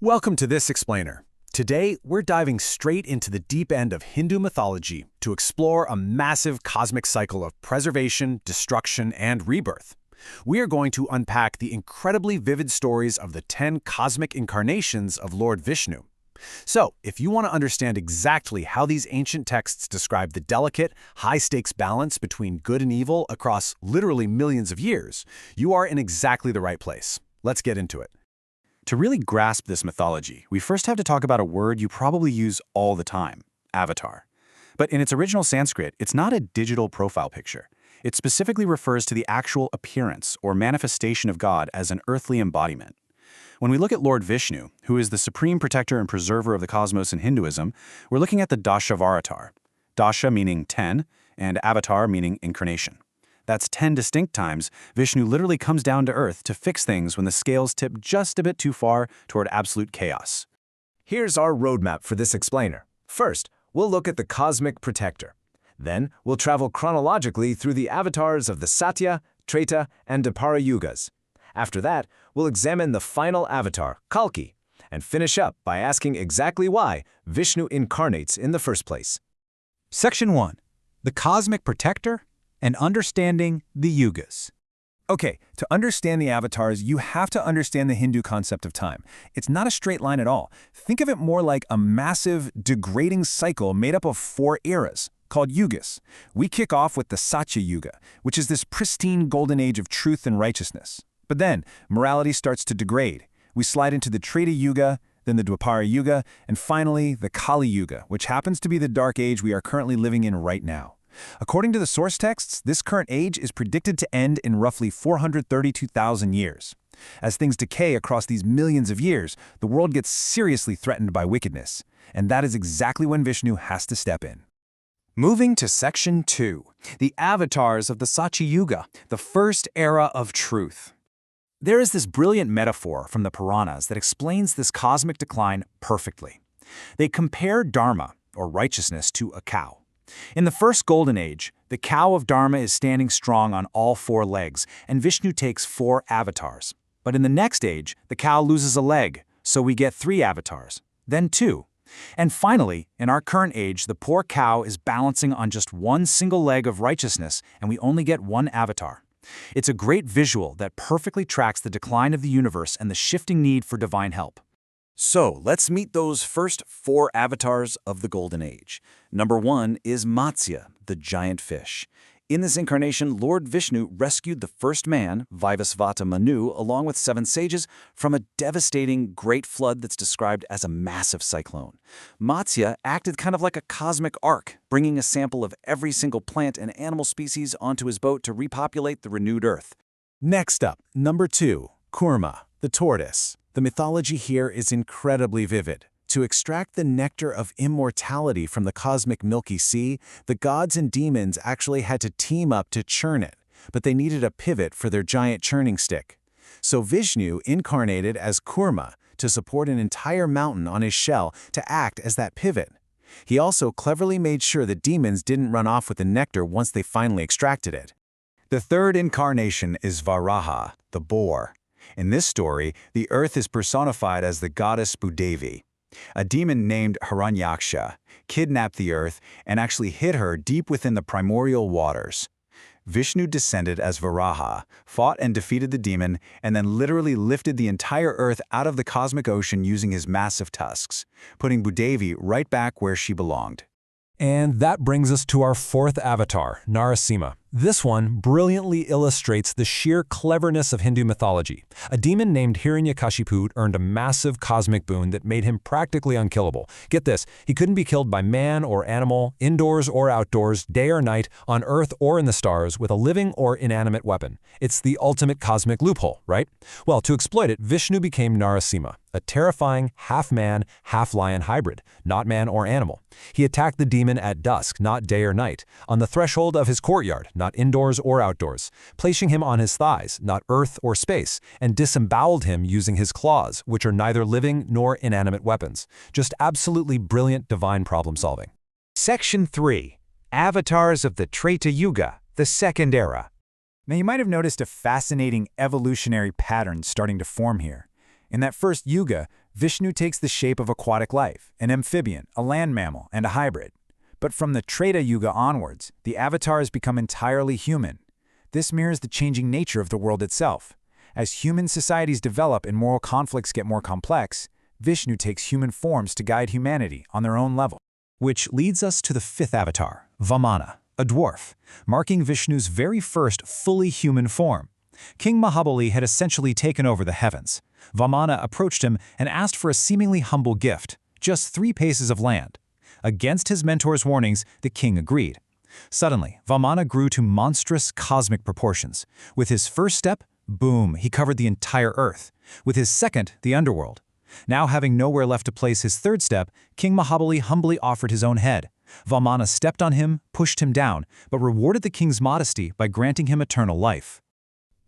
Welcome to this explainer. Today, we're diving straight into the deep end of Hindu mythology to explore a massive cosmic cycle of preservation, destruction, and rebirth. We are going to unpack the incredibly vivid stories of the 10 cosmic incarnations of Lord Vishnu. So, if you want to understand exactly how these ancient texts describe the delicate, high-stakes balance between good and evil across literally millions of years, you are in exactly the right place. Let's get into it. To really grasp this mythology, we first have to talk about a word you probably use all the time, avatar. But in its original Sanskrit, it's not a digital profile picture. It specifically refers to the actual appearance or manifestation of God as an earthly embodiment. When we look at Lord Vishnu, who is the supreme protector and preserver of the cosmos in Hinduism, we're looking at the Dashavatara. Dasha meaning 10, and avatar meaning incarnation. That's 10 distinct times Vishnu literally comes down to earth to fix things when the scales tip just a bit too far toward absolute chaos. Here's our roadmap for this explainer. First, we'll look at the cosmic protector. Then, we'll travel chronologically through the avatars of the Satya, Treta, and Dwapara Yugas. After that, we'll examine the final avatar, Kalki, and finish up by asking exactly why Vishnu incarnates in the first place. Section 1. The Cosmic Protector and Understanding the Yugas. Okay, to understand the avatars, you have to understand the Hindu concept of time. It's not a straight line at all. Think of it more like a massive, degrading cycle made up of 4 eras, called yugas. We kick off with the Satya Yuga, which is this pristine golden age of truth and righteousness. But then, morality starts to degrade. We slide into the Treta Yuga, then the Dwapara Yuga, and finally, the Kali Yuga, which happens to be the dark age we are currently living in right now. According to the source texts, this current age is predicted to end in roughly 432,000 years. As things decay across these millions of years, the world gets seriously threatened by wickedness. And that is exactly when Vishnu has to step in. Moving to Section 2. The Avatars of the Satya Yuga, the first era of truth. There is this brilliant metaphor from the Puranas that explains this cosmic decline perfectly. They compare dharma, or righteousness, to a cow. In the first golden age, the cow of dharma is standing strong on all 4 legs, and Vishnu takes 4 avatars. But in the next age, the cow loses a leg, so we get 3 avatars, then 2. And finally, in our current age, the poor cow is balancing on just one single leg of righteousness, and we only get 1 avatar. It's a great visual that perfectly tracks the decline of the universe and the shifting need for divine help. So, let's meet those first 4 avatars of the Golden Age. Number 1 is Matsya, the giant fish. In this incarnation, Lord Vishnu rescued the first man, Vivasvata Manu, along with 7 sages, from a devastating great flood that's described as a massive cyclone. Matsya acted kind of like a cosmic ark, bringing a sample of every single plant and animal species onto his boat to repopulate the renewed earth. Next up, number 2, Kurma, the tortoise. The mythology here is incredibly vivid. To extract the nectar of immortality from the cosmic Milky Sea, the gods and demons actually had to team up to churn it, but they needed a pivot for their giant churning stick. So Vishnu incarnated as Kurma to support an entire mountain on his shell to act as that pivot. He also cleverly made sure the demons didn't run off with the nectar once they finally extracted it. The third incarnation is Varaha, the boar. In this story, the earth is personified as the goddess Bhudevi. A demon named Hiranyaksha kidnapped the earth and actually hid her deep within the primordial waters. Vishnu descended as Varaha, fought and defeated the demon, and then literally lifted the entire earth out of the cosmic ocean using his massive tusks, putting Bhudevi right back where she belonged. And that brings us to our 4th avatar, Narasimha. This one brilliantly illustrates the sheer cleverness of Hindu mythology. A demon named Hiranyakashipu earned a massive cosmic boon that made him practically unkillable. Get this, he couldn't be killed by man or animal, indoors or outdoors, day or night, on Earth or in the stars, with a living or inanimate weapon. It's the ultimate cosmic loophole, right? Well, to exploit it, Vishnu became Narasimha, a terrifying half-man, half-lion hybrid, not man or animal. He attacked the demon at dusk, not day or night, on the threshold of his courtyard, not indoors or outdoors, placing him on his thighs, not earth or space, and disemboweled him using his claws, which are neither living nor inanimate weapons. Just absolutely brilliant divine problem solving. Section 3. Avatars of the Treta Yuga, the second era. Now you might have noticed a fascinating evolutionary pattern starting to form here. In that first yuga, Vishnu takes the shape of aquatic life, an amphibian, a land mammal, and a hybrid. But from the Treta Yuga onwards, the avatars become entirely human. This mirrors the changing nature of the world itself. As human societies develop and moral conflicts get more complex, Vishnu takes human forms to guide humanity on their own level. Which leads us to the fifth avatar, Vamana, a dwarf, marking Vishnu's very first fully human form. King Mahabali had essentially taken over the heavens. Vamana approached him and asked for a seemingly humble gift, just 3 paces of land. Against his mentor's warnings, the king agreed. Suddenly, Vamana grew to monstrous cosmic proportions. With his first step, boom, he covered the entire earth. With his second, the underworld. Now having nowhere left to place his third step, King Mahabali humbly offered his own head. Vamana stepped on him, pushed him down, but rewarded the king's modesty by granting him eternal life.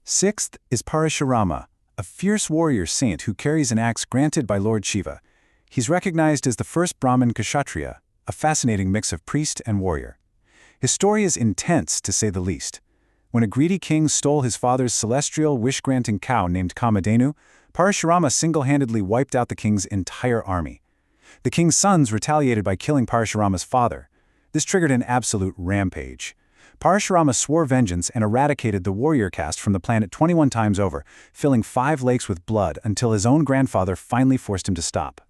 Sixth is Parashurama, a fierce warrior saint who carries an axe granted by Lord Shiva. He's recognized as the first Brahmin Kshatriya, a fascinating mix of priest and warrior. His story is intense, to say the least. When a greedy king stole his father's celestial wish-granting cow named Kamadhenu, Parashurama single-handedly wiped out the king's entire army. The king's sons retaliated by killing Parashurama's father. This triggered an absolute rampage. Parashurama swore vengeance and eradicated the warrior caste from the planet 21 times over, filling 5 lakes with blood until his own grandfather finally forced him to stop.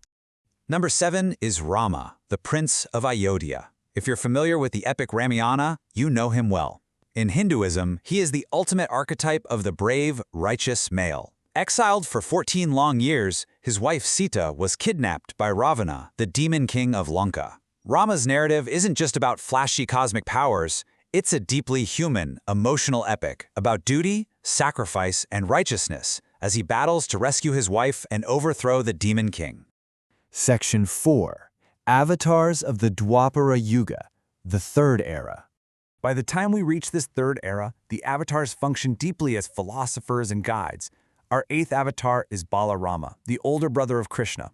Number 7 is Rama, the Prince of Ayodhya. If you're familiar with the epic Ramayana, you know him well. In Hinduism, he is the ultimate archetype of the brave, righteous male. Exiled for 14 long years, his wife Sita was kidnapped by Ravana, the demon king of Lanka. Rama's narrative isn't just about flashy cosmic powers, it's a deeply human, emotional epic about duty, sacrifice, and righteousness as he battles to rescue his wife and overthrow the demon king. Section 4. Avatars of the Dwapara Yuga, the Third Era. By the time we reach this third era, the avatars function deeply as philosophers and guides. Our 8th avatar is Balarama, the older brother of Krishna.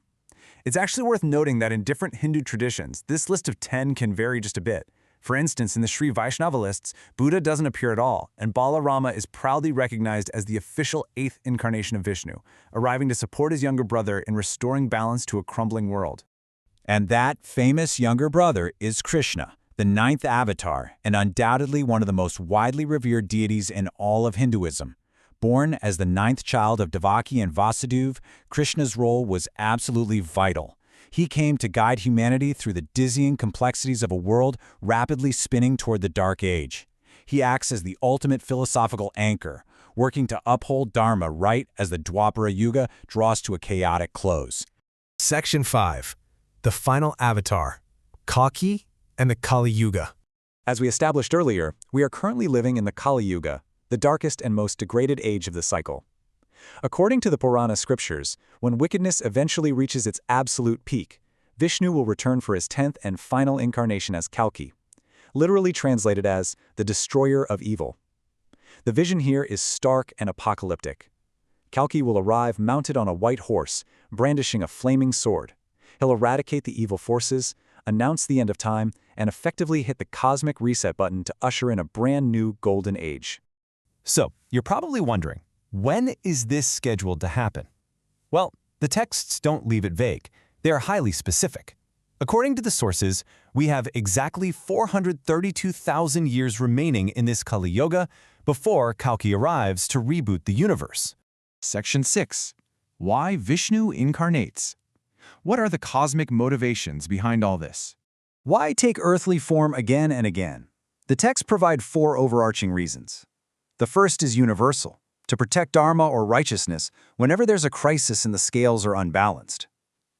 It's actually worth noting that in different Hindu traditions, this list of 10 can vary just a bit. For instance, in the Sri Vaishnava lists, Buddha doesn't appear at all, and Balarama is proudly recognized as the official 8th incarnation of Vishnu, arriving to support his younger brother in restoring balance to a crumbling world. And that famous younger brother is Krishna, the 9th avatar, and undoubtedly one of the most widely revered deities in all of Hinduism. Born as the 9th child of Devaki and Vasudeva, Krishna's role was absolutely vital. He came to guide humanity through the dizzying complexities of a world rapidly spinning toward the Dark Age. He acts as the ultimate philosophical anchor, working to uphold Dharma right as the Dwapara Yuga draws to a chaotic close. Section 5. The final avatar, Kalki and the Kali Yuga. As we established earlier, we are currently living in the Kali Yuga, the darkest and most degraded age of the cycle. According to the Purana scriptures, when wickedness eventually reaches its absolute peak, Vishnu will return for his 10th and final incarnation as Kalki, literally translated as the destroyer of evil. The vision here is stark and apocalyptic. Kalki will arrive mounted on a white horse, brandishing a flaming sword. He'll eradicate the evil forces, announce the end of time, and effectively hit the cosmic reset button to usher in a brand new golden age. So, you're probably wondering, when is this scheduled to happen? Well, the texts don't leave it vague. They are highly specific. According to the sources, we have exactly 432,000 years remaining in this Kali Yuga before Kalki arrives to reboot the universe. Section 6. Why Vishnu incarnates? What are the cosmic motivations behind all this? Why take earthly form again and again? The texts provide 4 overarching reasons. The first is universal, to protect dharma or righteousness whenever there's a crisis and the scales are unbalanced.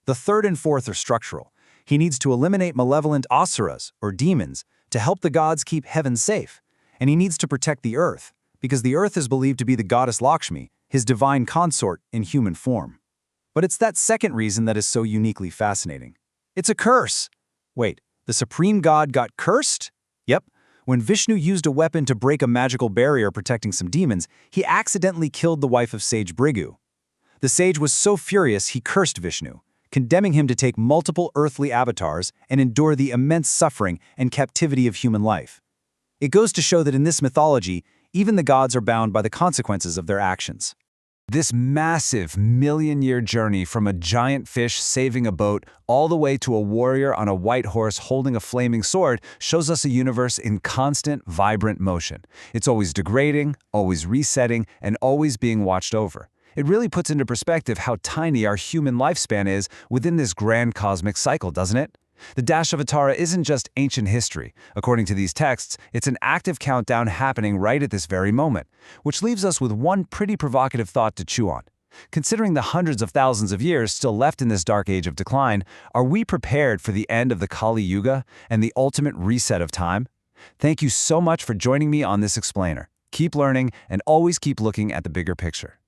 The third and fourth are structural. He needs to eliminate malevolent asuras, or demons, to help the gods keep heaven safe. And he needs to protect the earth, because the earth is believed to be the goddess Lakshmi, his divine consort in human form. But it's that second reason that is so uniquely fascinating. It's a curse. Wait, the supreme god got cursed? Yep. When Vishnu used a weapon to break a magical barrier protecting some demons, he accidentally killed the wife of sage Brigu. The sage was so furious he cursed Vishnu, condemning him to take multiple earthly avatars and endure the immense suffering and captivity of human life. It goes to show that in this mythology, even the gods are bound by the consequences of their actions. This massive million-year journey from a giant fish saving a boat all the way to a warrior on a white horse holding a flaming sword shows us a universe in constant, vibrant motion. It's always degrading, always resetting, and always being watched over. It really puts into perspective how tiny our human lifespan is within this grand cosmic cycle, doesn't it? The Dashavatara isn't just ancient history. According to these texts, it's an active countdown happening right at this very moment, which leaves us with one pretty provocative thought to chew on. Considering the hundreds of thousands of years still left in this dark age of decline, are we prepared for the end of the Kali Yuga and the ultimate reset of time? Thank you so much for joining me on this explainer. Keep learning and always keep looking at the bigger picture.